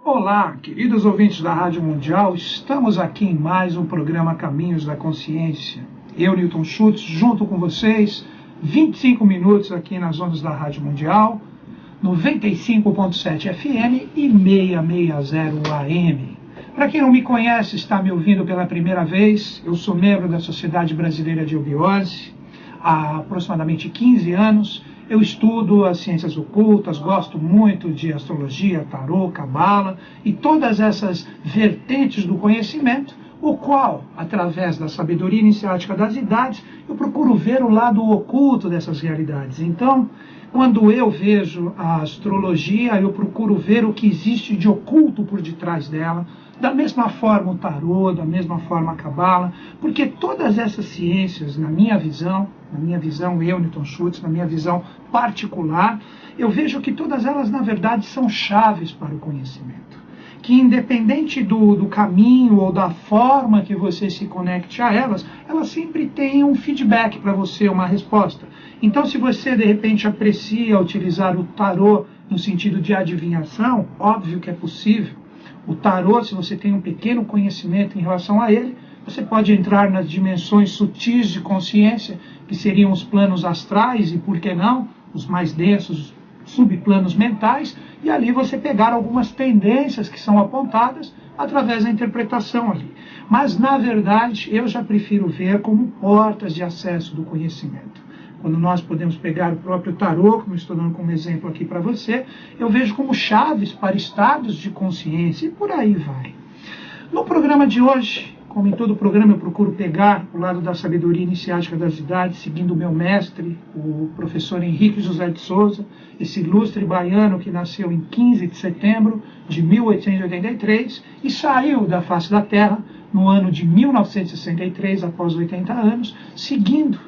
Olá, queridos ouvintes da Rádio Mundial, estamos aqui em mais um programa Caminhos da Consciência. Eu, Newton Schultz, junto com vocês, 25 minutos aqui nas ondas da Rádio Mundial, 95.7 FM e 660 AM. Para quem não me conhece, está me ouvindo pela primeira vez, eu sou membro da Sociedade Brasileira de Eubiose há aproximadamente 15 anos. Eu estudo as ciências ocultas, gosto muito de astrologia, tarô, cabala e todas essas vertentes do conhecimento, o qual, através da sabedoria iniciática das idades, eu procuro ver o lado oculto dessas realidades. Então, quando eu vejo a astrologia, eu procuro ver o que existe de oculto por detrás dela, da mesma forma o tarô, da mesma forma a cabala, porque todas essas ciências, na minha visão, eu, Newton Schultz, na minha visão particular, eu vejo que todas elas, na verdade, são chaves para o conhecimento. Que independente do caminho ou da forma que você se conecte a elas, elas sempre têm um feedback para você, uma resposta. Então, se você, de repente, aprecia utilizar o tarô no sentido de adivinhação, óbvio que é possível. O tarô, se você tem um pequeno conhecimento em relação a ele, você pode entrar nas dimensões sutis de consciência, que seriam os planos astrais e, por que não, os mais densos subplanos mentais, e ali você pegar algumas tendências que são apontadas através da interpretação ali. Mas, na verdade, eu já prefiro ver como portas de acesso do conhecimento. Quando nós podemos pegar o próprio tarô, como estou dando como exemplo aqui para você, eu vejo como chaves para estados de consciência e por aí vai. No programa de hoje, como em todo programa, eu procuro pegar o lado da sabedoria iniciática das idades, seguindo o meu mestre, o professor Henrique José de Souza, esse ilustre baiano que nasceu em 15 de setembro de 1883 e saiu da face da Terra no ano de 1963, após 80 anos, seguindo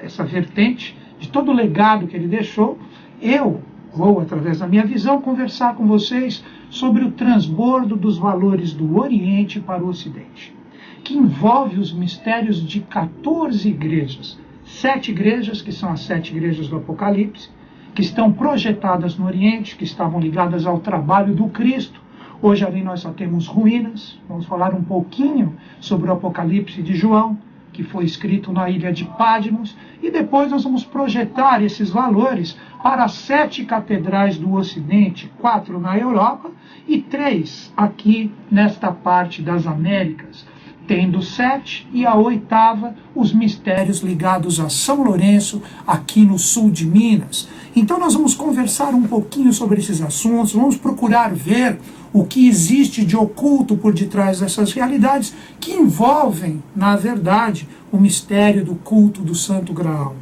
essa vertente de todo o legado que ele deixou. Eu vou, através da minha visão, conversar com vocês sobre o transbordo dos valores do Oriente para o Ocidente, que envolve os mistérios de 14 igrejas, 7 igrejas, que são as 7 igrejas do Apocalipse, que estão projetadas no Oriente, que estavam ligadas ao trabalho do Cristo. Hoje ali nós só temos ruínas. Vamos falar um pouquinho sobre o Apocalipse de João, que foi escrito na ilha de Patmos, e depois nós vamos projetar esses valores para as 7 catedrais do Ocidente, 4 na Europa e 3 aqui nesta parte das Américas, tendo 7 e a 8ª, os mistérios ligados a São Lourenço, aqui no sul de Minas. Então nós vamos conversar um pouquinho sobre esses assuntos, vamos procurar ver o que existe de oculto por detrás dessas realidades que envolvem, na verdade, o mistério do culto do Santo Graal,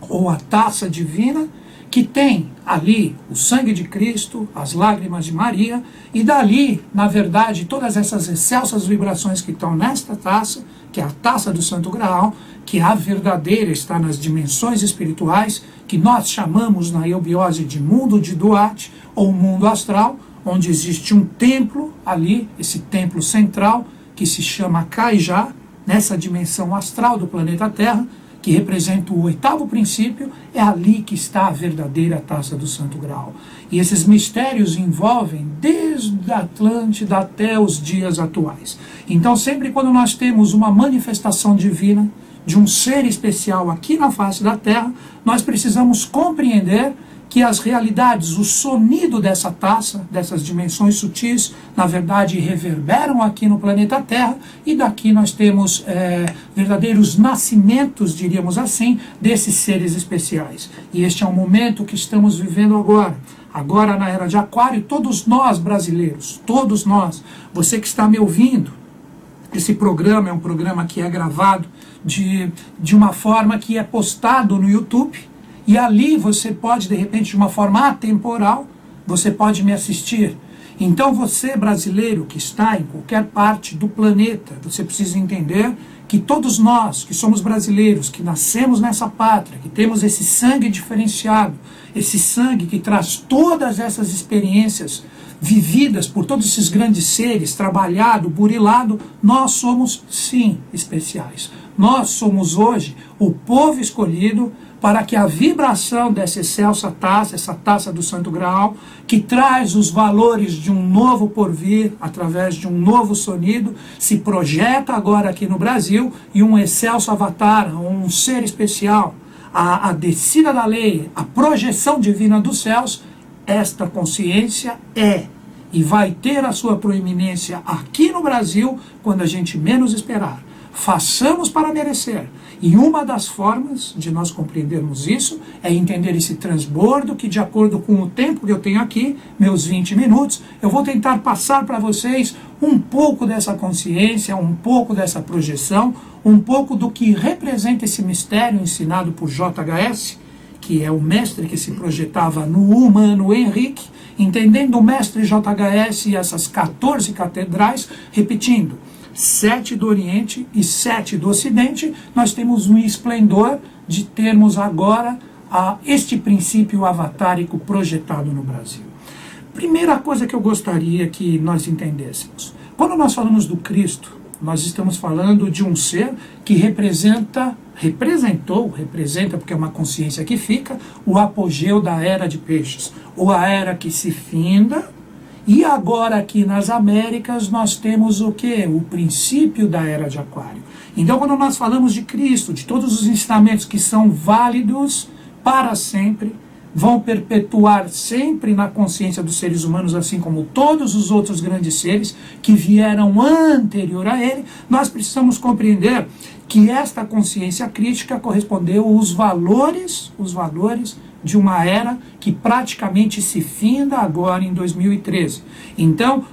ou a taça divina, que tem ali o sangue de Cristo, as lágrimas de Maria, e dali, na verdade, todas essas excelsas vibrações que estão nesta taça, que é a taça do Santo Graal, que a verdadeira está nas dimensões espirituais, que nós chamamos na eubiose de mundo de Duarte, ou mundo astral, onde existe um templo ali, esse templo central, que se chama Kaijá, nessa dimensão astral do planeta Terra, que representa o 8º princípio, é ali que está a verdadeira taça do Santo Graal. E esses mistérios envolvem desde a Atlântida até os dias atuais. Então, sempre quando nós temos uma manifestação divina, de um ser especial aqui na face da Terra, nós precisamos compreender que as realidades, o sonido dessa taça, dessas dimensões sutis, na verdade reverberam aqui no planeta Terra, e daqui nós temos verdadeiros nascimentos, diríamos assim, desses seres especiais. E este é o momento que estamos vivendo agora. Agora na era de Aquário, todos nós brasileiros, todos nós, você que está me ouvindo, esse programa é um programa que é gravado de uma forma que é postado no YouTube, e ali você pode, de repente, de uma forma atemporal, você pode me assistir. Então você, brasileiro, que está em qualquer parte do planeta, você precisa entender que todos nós, que somos brasileiros, que nascemos nessa pátria, que temos esse sangue diferenciado, esse sangue que traz todas essas experiências vividas por todos esses grandes seres, trabalhado, burilado, nós somos, sim, especiais. Nós somos hoje o povo escolhido para que a vibração dessa excelsa taça, essa taça do Santo Graal, que traz os valores de um novo porvir, através de um novo sonido, se projeta agora aqui no Brasil, e um excelso avatar, um ser especial, a descida da lei, a projeção divina dos céus, esta consciência é e vai ter a sua proeminência aqui no Brasil quando a gente menos esperar. Façamos para merecer. E uma das formas de nós compreendermos isso é entender esse transbordo que, de acordo com o tempo que eu tenho aqui, meus 20 minutos, eu vou tentar passar para vocês um pouco dessa consciência, um pouco dessa projeção, um pouco do que representa esse mistério ensinado por JHS, que é o mestre que se projetava no humano Henrique, entendendo o mestre JHS e essas 14 catedrais, repetindo, 7 do Oriente e 7 do Ocidente, nós temos um esplendor de termos agora este princípio avatárico projetado no Brasil. Primeira coisa que eu gostaria que nós entendêssemos. Quando nós falamos do Cristo, nós estamos falando de um ser que representa, porque é uma consciência que fica, o apogeu da era de peixes, ou a era que se finda. E agora aqui nas Américas nós temos o quê? O princípio da era de Aquário. Então quando nós falamos de Cristo, de todos os ensinamentos que são válidos para sempre, vão perpetuar sempre na consciência dos seres humanos, assim como todos os outros grandes seres que vieram anterior a ele, nós precisamos compreender que esta consciência crítica correspondeu aos valores de uma era que praticamente se finda agora em 2013. Então,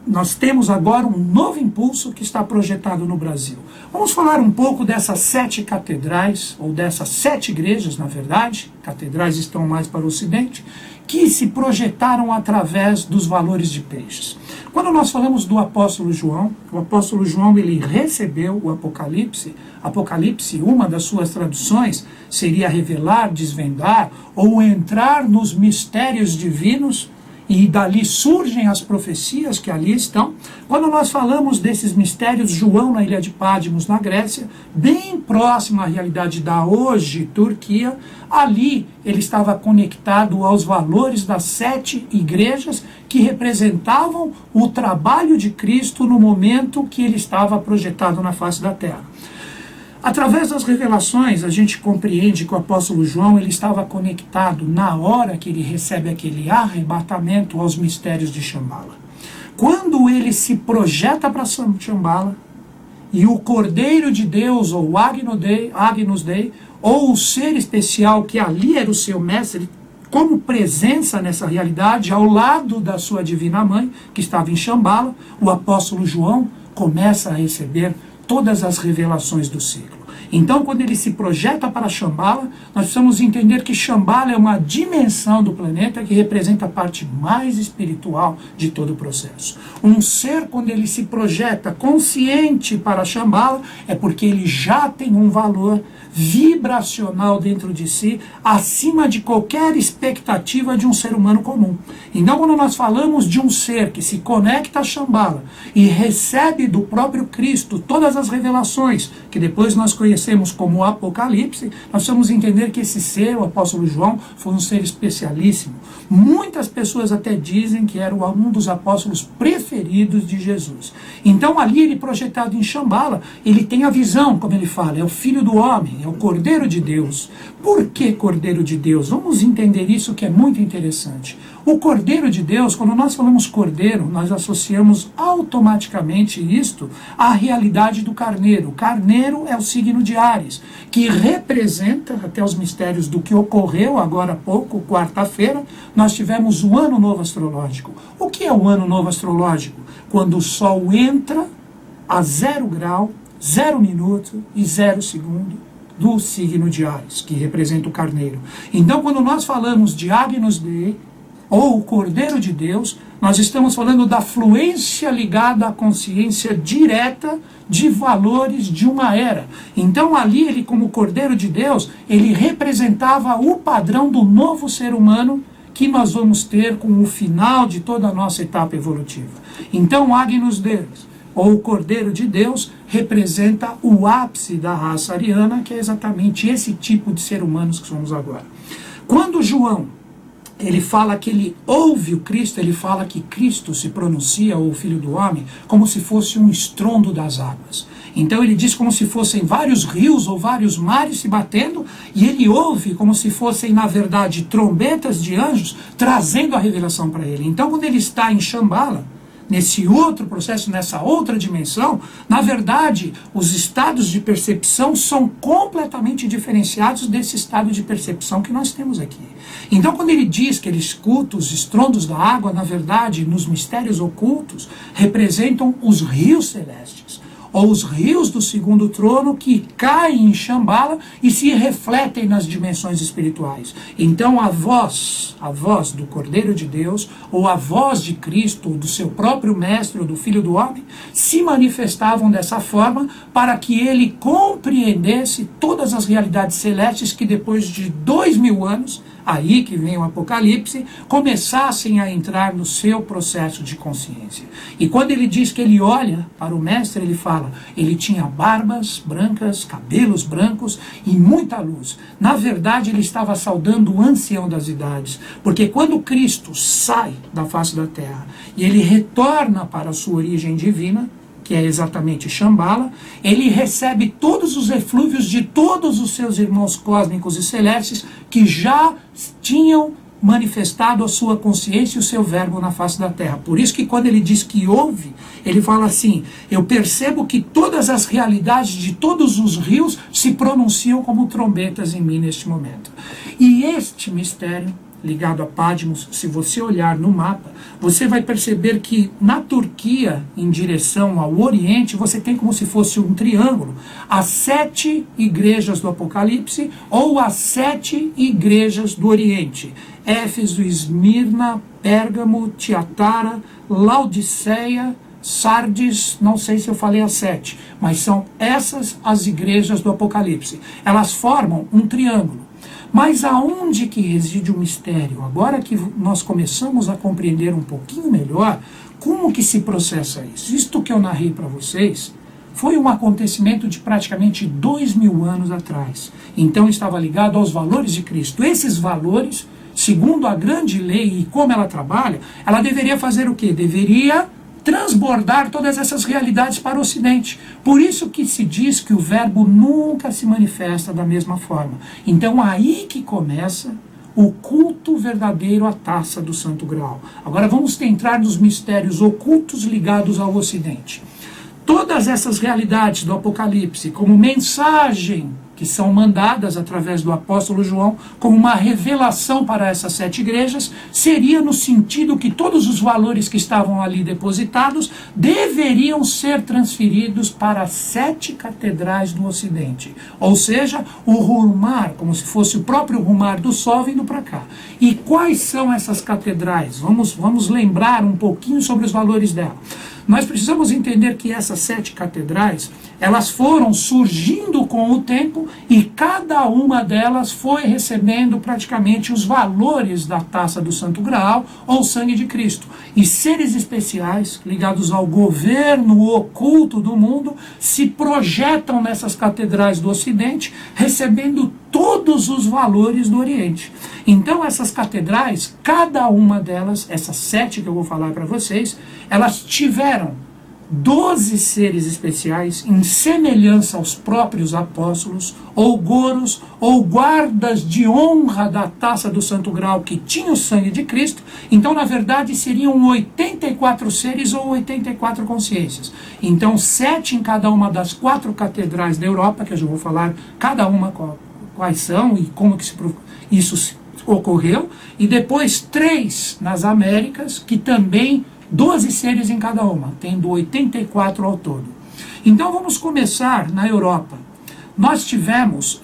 nós temos agora um novo impulso que está projetado no Brasil. Vamos falar um pouco dessas 7 catedrais, ou dessas 7 igrejas, na verdade, catedrais estão mais para o Ocidente, que se projetaram através dos valores de peixes. Quando nós falamos do apóstolo João, o apóstolo João ele recebeu o Apocalipse. Apocalipse, uma das suas traduções, seria revelar, desvendar, ou entrar nos mistérios divinos, e dali surgem as profecias que ali estão. Quando nós falamos desses mistérios, João na ilha de Pádmos, na Grécia, bem próximo à realidade da hoje Turquia, ali ele estava conectado aos valores das 7 igrejas que representavam o trabalho de Cristo no momento que ele estava projetado na face da terra. Através das revelações, a gente compreende que o apóstolo João ele estava conectado na hora que ele recebe aquele arrebatamento aos mistérios de Shambhala. Quando ele se projeta para Shambhala, e o Cordeiro de Deus, ou Agnus Dei, ou o ser especial que ali era o seu mestre, como presença nessa realidade, ao lado da sua divina mãe, que estava em Shambhala, o apóstolo João começa a receber todas as revelações do ciclo. Então, quando ele se projeta para Shambhala, nós precisamos entender que Shambhala é uma dimensão do planeta que representa a parte mais espiritual de todo o processo. Um ser, quando ele se projeta consciente para Shambhala, é porque ele já tem um valor vibracional dentro de si, acima de qualquer expectativa de um ser humano comum. Então, quando nós falamos de um ser que se conecta a Shambhala e recebe do próprio Cristo todas as revelações, que depois nós conhecemos como o Apocalipse, nós precisamos entender que esse ser, o apóstolo João, foi um ser especialíssimo. Muitas pessoas até dizem que era um dos apóstolos preferidos de Jesus. Então, ali ele projetado em Shambhala, ele tem a visão, como ele fala, é o Filho do Homem, é o Cordeiro de Deus. Por que Cordeiro de Deus? Vamos entender isso que é muito interessante. O Cordeiro de Deus, quando nós falamos Cordeiro, nós associamos automaticamente isto à realidade do carneiro. O carneiro é o signo de Áries, que representa até os mistérios do que ocorreu agora há pouco, quarta-feira, nós tivemos o Ano Novo Astrológico. O que é o Ano Novo Astrológico? Quando o Sol entra a 0 grau, 0 minuto e 0 segundo do signo de Áries, que representa o carneiro. Então, quando nós falamos de Agnus Dei, ou o Cordeiro de Deus, nós estamos falando da fluência ligada à consciência direta de valores de uma era. Então ali ele, como Cordeiro de Deus, ele representava o padrão do novo ser humano que nós vamos ter com o final de toda a nossa etapa evolutiva. Então Agnus Dei, ou o Cordeiro de Deus, representa o ápice da raça ariana, que é exatamente esse tipo de ser humanos que somos agora. Quando João ele fala que ele ouve o Cristo, ele fala que Cristo se pronuncia, ou o Filho do Homem, como se fosse um estrondo das águas. Então ele diz como se fossem vários rios ou vários mares se batendo, e ele ouve como se fossem, na verdade, trombetas de anjos trazendo a revelação para ele. Então quando ele está em Shambhala, nesse outro processo, nessa outra dimensão, na verdade, os estados de percepção são completamente diferenciados desse estado de percepção que nós temos aqui. Então, quando ele diz que ele escuta os estrondos da água, na verdade, nos mistérios ocultos, representam os rios celestes, ou os rios do segundo trono que caem em Shambhala e se refletem nas dimensões espirituais. Então a voz do Cordeiro de Deus, ou a voz de Cristo, ou do seu próprio Mestre, ou do Filho do Homem, se manifestavam dessa forma para que ele compreendesse todas as realidades celestes que depois de 2000 anos, aí que vem o Apocalipse, começassem a entrar no seu processo de consciência. E quando ele diz que ele olha para o Mestre, ele fala, ele tinha barbas brancas, cabelos brancos e muita luz. Na verdade, ele estava saudando o ancião das idades, porque quando Cristo sai da face da terra e ele retorna para a sua origem divina, que é exatamente Shambhala, ele recebe todos os eflúvios de todos os seus irmãos cósmicos e celestes que já tinham manifestado a sua consciência e o seu verbo na face da terra. Por isso que quando ele diz que ouve, ele fala assim, eu percebo que todas as realidades de todos os rios se pronunciam como trombetas em mim neste momento. E este mistério ligado a Patmos, se você olhar no mapa, você vai perceber que na Turquia, em direção ao Oriente, você tem como se fosse um triângulo, as 7 igrejas do Apocalipse ou as 7 igrejas do Oriente. Éfeso, Esmirna, Pérgamo, Tiatara, Laodiceia, Sardes, não sei se eu falei as 7, mas são essas as igrejas do Apocalipse. Elas formam um triângulo. Mas aonde que reside o mistério? Agora que nós começamos a compreender um pouquinho melhor como que se processa isso. Isto que eu narrei para vocês foi um acontecimento de praticamente 2000 anos atrás. Então estava ligado aos valores de Cristo. Esses valores, segundo a grande lei e como ela trabalha, ela deveria fazer o quê? Deveria transbordar todas essas realidades para o Ocidente. Por isso que se diz que o verbo nunca se manifesta da mesma forma. Então aí que começa o culto verdadeiro à taça do Santo Graal. Agora vamos entrar nos mistérios ocultos ligados ao Ocidente. Todas essas realidades do Apocalipse, como mensagem que são mandadas através do apóstolo João, como uma revelação para essas 7 igrejas, seria no sentido que todos os valores que estavam ali depositados deveriam ser transferidos para as 7 catedrais do Ocidente. Ou seja, o rumar, como se fosse o próprio rumar do sol vindo para cá. E quais são essas catedrais? Vamos lembrar um pouquinho sobre os valores dela. Nós precisamos entender que essas 7 catedrais, elas foram surgindo com o tempo e cada uma delas foi recebendo praticamente os valores da taça do Santo Graal ou sangue de Cristo. E seres especiais ligados ao governo oculto do mundo se projetam nessas catedrais do Ocidente, recebendo todos os valores do Oriente. Então essas catedrais, cada uma delas, essas 7 que eu vou falar para vocês, elas tiveram 12 seres especiais em semelhança aos próprios apóstolos, ou goros, ou guardas de honra da taça do Santo Graal que tinha o sangue de Cristo. Então, na verdade, seriam 84 seres ou 84 consciências. Então, 7 em cada uma das 4 catedrais da Europa, que eu já vou falar cada uma quais são e como que isso ocorreu, e depois 3 nas Américas, que também 12 seres em cada uma, tendo 84 ao todo. Então vamos começar na Europa. Nós tivemos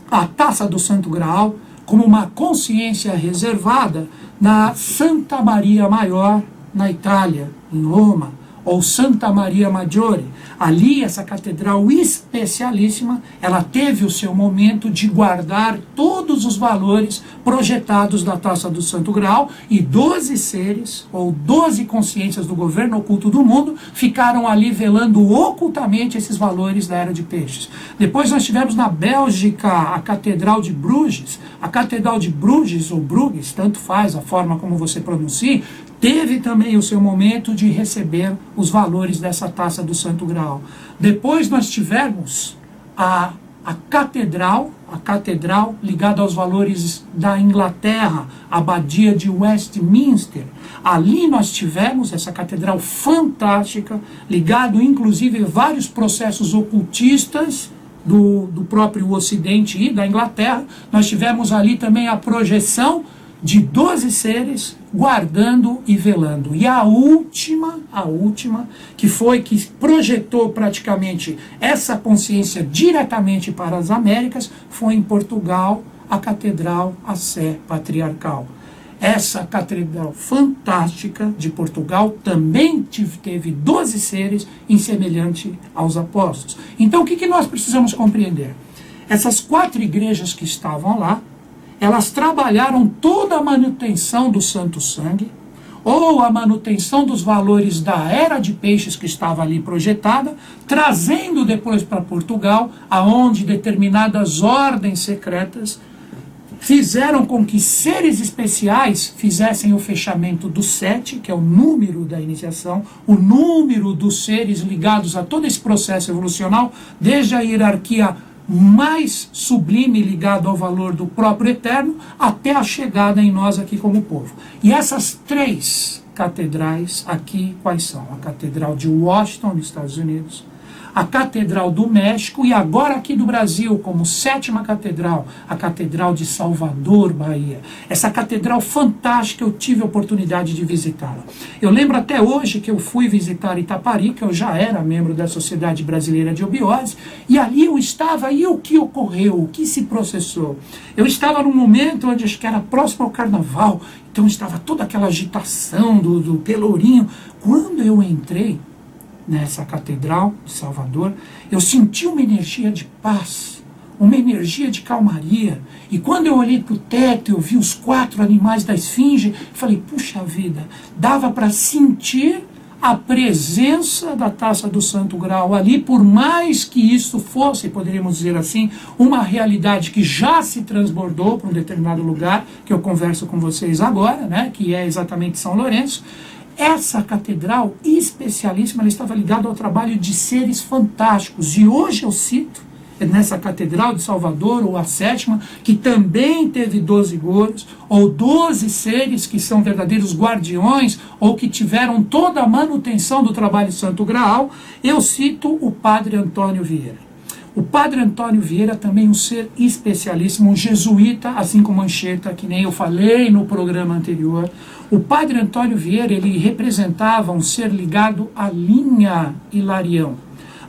a taça do Santo Graal como uma consciência reservada na Santa Maria Maior, na Itália, em Roma, ou Santa Maria Maggiore. Ali, essa catedral especialíssima, ela teve o seu momento de guardar todos os valores projetados da Taça do Santo Graal, e 12 seres, ou 12 consciências do governo oculto do mundo, ficaram ali velando ocultamente esses valores da Era de Peixes. Depois nós tivemos na Bélgica a Catedral de Bruges. A Catedral de Bruges, ou Bruges, tanto faz a forma como você pronuncia, teve também o seu momento de receber os valores dessa Taça do Santo Graal. Depois nós tivemos a catedral ligada aos valores da Inglaterra, a Abadia de Westminster. Ali nós tivemos essa catedral fantástica, ligado inclusive a vários processos ocultistas do próprio Ocidente e da Inglaterra. Nós tivemos ali também a projeção de 12 seres guardando e velando. E a última, que projetou praticamente essa consciência diretamente para as Américas, foi em Portugal, a Catedral a Sé Patriarcal. Essa catedral fantástica de Portugal também teve 12 seres semelhante aos apóstolos. Então o que nós precisamos compreender? Essas 4 igrejas que estavam lá, elas trabalharam toda a manutenção do Santo Sangue, ou a manutenção dos valores da Era de Peixes que estava ali projetada, trazendo depois para Portugal, aonde determinadas ordens secretas fizeram com que seres especiais fizessem o fechamento do 7, que é o número da iniciação, o número dos seres ligados a todo esse processo evolucional, desde a hierarquia mais sublime ligado ao valor do próprio Eterno, até a chegada em nós aqui como povo. E essas 3 catedrais aqui, quais são? A Catedral de Washington, nos Estados Unidos, a Catedral do México, e agora aqui do Brasil, como 7ª catedral, a Catedral de Salvador, Bahia. Essa catedral fantástica, eu tive a oportunidade de visitá-la. Eu lembro até hoje que eu fui visitar Itaparica, que eu já era membro da Sociedade Brasileira de Obiose, e ali eu estava, e o que ocorreu, o que se processou? Eu estava num momento onde acho que era próximo ao Carnaval, então estava toda aquela agitação do Pelourinho. Quando eu entrei nessa Catedral de Salvador, eu senti uma energia de paz, uma energia de calmaria. E quando eu olhei para o teto, eu vi os 4 animais da esfinge, falei, puxa vida, dava para sentir a presença da Taça do Santo Graal ali, por mais que isso fosse, poderíamos dizer assim, uma realidade que já se transbordou para um determinado lugar, que eu converso com vocês agora, né, que é exatamente São Lourenço. Essa catedral especialíssima, ela estava ligada ao trabalho de seres fantásticos. E hoje eu cito, nessa Catedral de Salvador, ou a 7ª, que também teve 12 gouros, ou 12 seres que são verdadeiros guardiões, ou que tiveram toda a manutenção do trabalho de Santo Graal, eu cito o Padre Antônio Vieira. O Padre Antônio Vieira também um ser especialíssimo, um jesuíta, assim como Anchieta, que nem eu falei no programa anterior. O Padre Antônio Vieira, ele representava um ser ligado à linha Hilarião.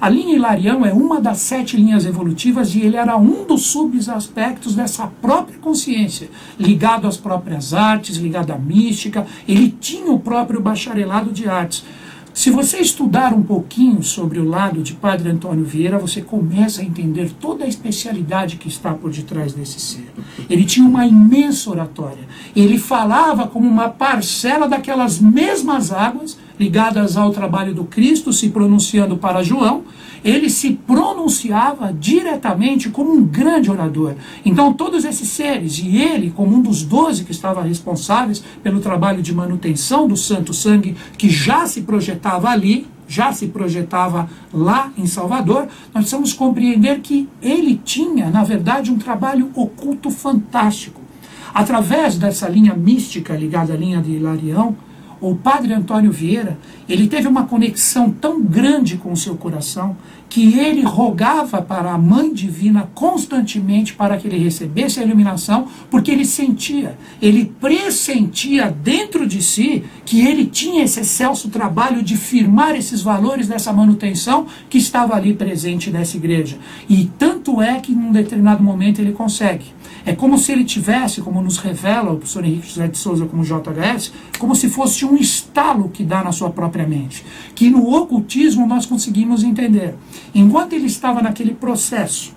A linha Hilarião é uma das 7 linhas evolutivas e ele era um dos subaspectos dessa própria consciência, ligado às próprias artes, ligado à mística. Ele tinha o próprio bacharelado de artes. Se você estudar um pouquinho sobre o lado de Padre Antônio Vieira, você começa a entender toda a especialidade que está por detrás desse ser. Ele tinha uma imensa oratória. Ele falava como uma parcela daquelas mesmas águas ligadas ao trabalho do Cristo, se pronunciando para João. Ele se pronunciava diretamente como um grande orador. Então todos esses seres, e ele como um dos 12 que estava responsáveis pelo trabalho de manutenção do Santo Sangue, que já se projetava ali, já se projetava lá em Salvador, nós precisamos compreender que ele tinha, na verdade, um trabalho oculto fantástico. Através dessa linha mística ligada à linha de Hilarião, o Padre Antônio Vieira, ele teve uma conexão tão grande com o seu coração, que ele rogava para a Mãe Divina constantemente para que ele recebesse a iluminação, porque ele sentia, ele pressentia dentro de si que ele tinha esse excelso trabalho de firmar esses valores dessa manutenção que estava ali presente nessa igreja. E tanto é que em um determinado momento ele consegue. É como se ele tivesse, como nos revela o professor Henrique José de Souza como JHS, como se fosse um estalo que dá na sua própria mente, que no ocultismo nós conseguimos entender. Enquanto ele estava naquele processo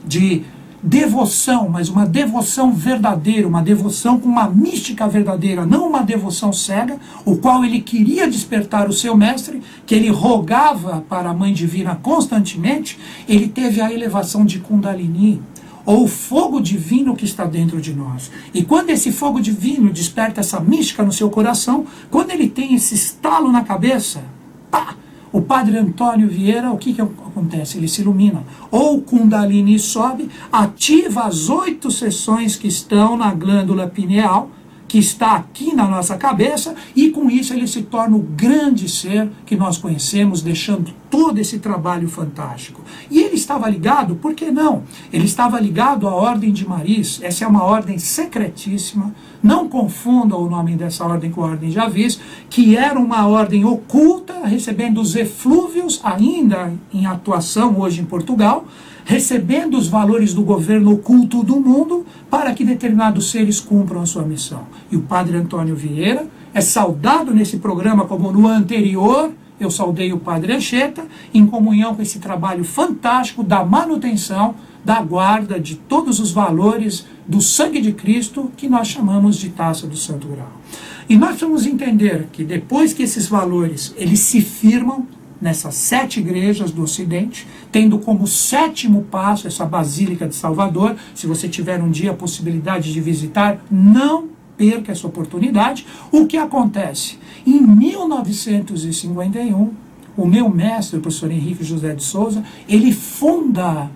de devoção, mas uma devoção verdadeira, uma devoção com uma mística verdadeira, não uma devoção cega, o qual ele queria despertar o seu mestre, que ele rogava para a Mãe Divina constantemente, ele teve a elevação de Kundalini, ou o fogo divino que está dentro de nós. E quando esse fogo divino desperta essa mística no seu coração, quando ele tem esse estalo na cabeça, pá! O Padre Antônio Vieira, o que acontece? Ele se ilumina. Ou o Kundalini sobe, ativa as 8 seções que estão na glândula pineal, que está aqui na nossa cabeça, e com isso ele se torna o grande ser que nós conhecemos, deixando todo esse trabalho fantástico. E ele estava ligado, por que não? Ele estava ligado à Ordem de Maris. Essa é uma ordem secretíssima, não confunda o nome dessa ordem com a Ordem de Avis, que era uma ordem oculta, recebendo os eflúvios, ainda em atuação hoje em Portugal, recebendo os valores do governo oculto do mundo para que determinados seres cumpram a sua missão. E o Padre Antônio Vieira é saudado nesse programa, como no anterior eu saudei o Padre Anchieta, em comunhão com esse trabalho fantástico da manutenção, da guarda de todos os valores do sangue de Cristo, que nós chamamos de taça do Santo Grau. E nós vamos entender que depois que esses valores eles se firmam nessas 7 igrejas do Ocidente, tendo como 7º passo essa Basílica de Salvador. Se você tiver um dia a possibilidade de visitar, não perca essa oportunidade. O que acontece? Em 1951, o meu mestre, o professor Henrique José de Souza, ele funda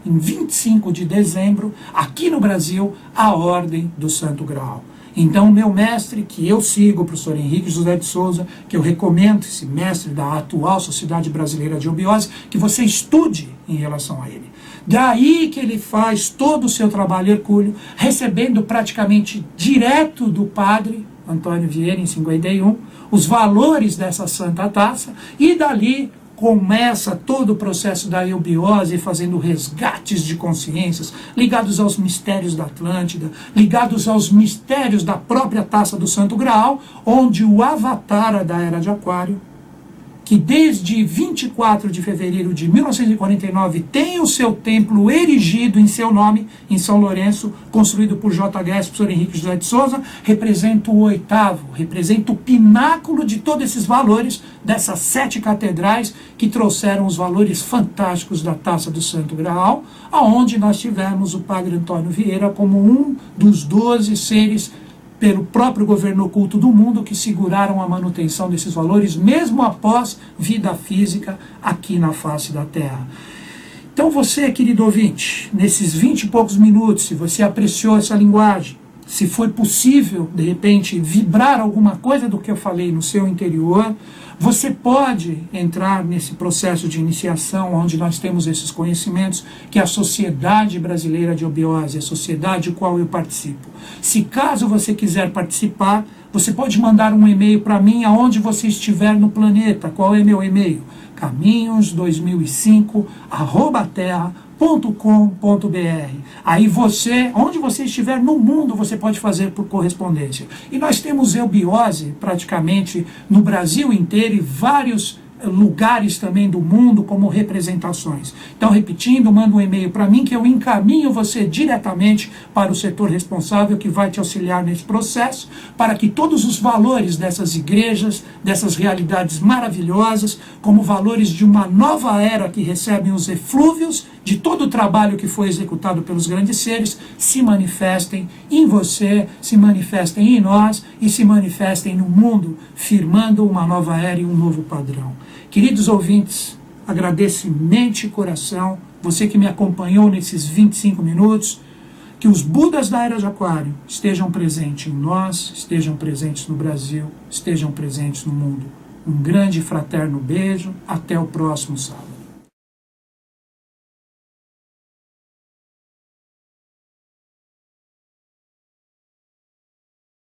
em 25 de dezembro, aqui no Brasil, a Ordem do Santo Grau. Então, o meu mestre, que eu sigo, o professor Henrique José de Souza, que eu recomendo, esse mestre da atual Sociedade Brasileira de Obiose, que você estude em relação a ele. Daí que ele faz todo o seu trabalho hercúleo, recebendo praticamente direto do padre Antônio Vieira, em 51, os valores dessa santa taça, e dali começa todo o processo da eubiose, fazendo resgates de consciências, ligados aos mistérios da Atlântida, ligados aos mistérios da própria Taça do Santo Graal, onde o Avatara da Era de Aquário, que desde 24 de fevereiro de 1949 tem o seu templo erigido em seu nome, em São Lourenço, construído por JHS, professor Henrique José de Souza, representa o 8º, representa o pináculo de todos esses valores dessas 7 catedrais que trouxeram os valores fantásticos da Taça do Santo Graal, aonde nós tivemos o Padre Antônio Vieira como um dos 12 seres pelo próprio governo oculto do mundo que seguraram a manutenção desses valores, mesmo após vida física aqui na face da Terra. Então você, querido ouvinte, nesses 20 e poucos minutos, se você apreciou essa linguagem, se foi possível, de repente, vibrar alguma coisa do que eu falei no seu interior, você pode entrar nesse processo de iniciação, onde nós temos esses conhecimentos, que é a Sociedade Brasileira de Obiose, a sociedade da qual eu participo. Se caso você quiser participar, você pode mandar um e-mail para mim, aonde você estiver no planeta. Qual é meu e-mail? caminhos2005@terra.com.br. Aí você, onde você estiver no mundo, você pode fazer por correspondência. E nós temos eubiose praticamente no Brasil inteiro e vários lugares também do mundo como representações. Então, repetindo, manda um e-mail para mim que eu encaminho você diretamente para o setor responsável que vai te auxiliar nesse processo, para que todos os valores dessas igrejas, dessas realidades maravilhosas, como valores de uma nova era que recebem os eflúvios de todo o trabalho que foi executado pelos grandes seres, se manifestem em você, se manifestem em nós e se manifestem no mundo, firmando uma nova era e um novo padrão. Queridos ouvintes, agradeço mente e coração, você que me acompanhou nesses 25 minutos, que os Budas da Era de Aquário estejam presentes em nós, estejam presentes no Brasil, estejam presentes no mundo. Um grande e fraterno beijo, até o próximo sábado.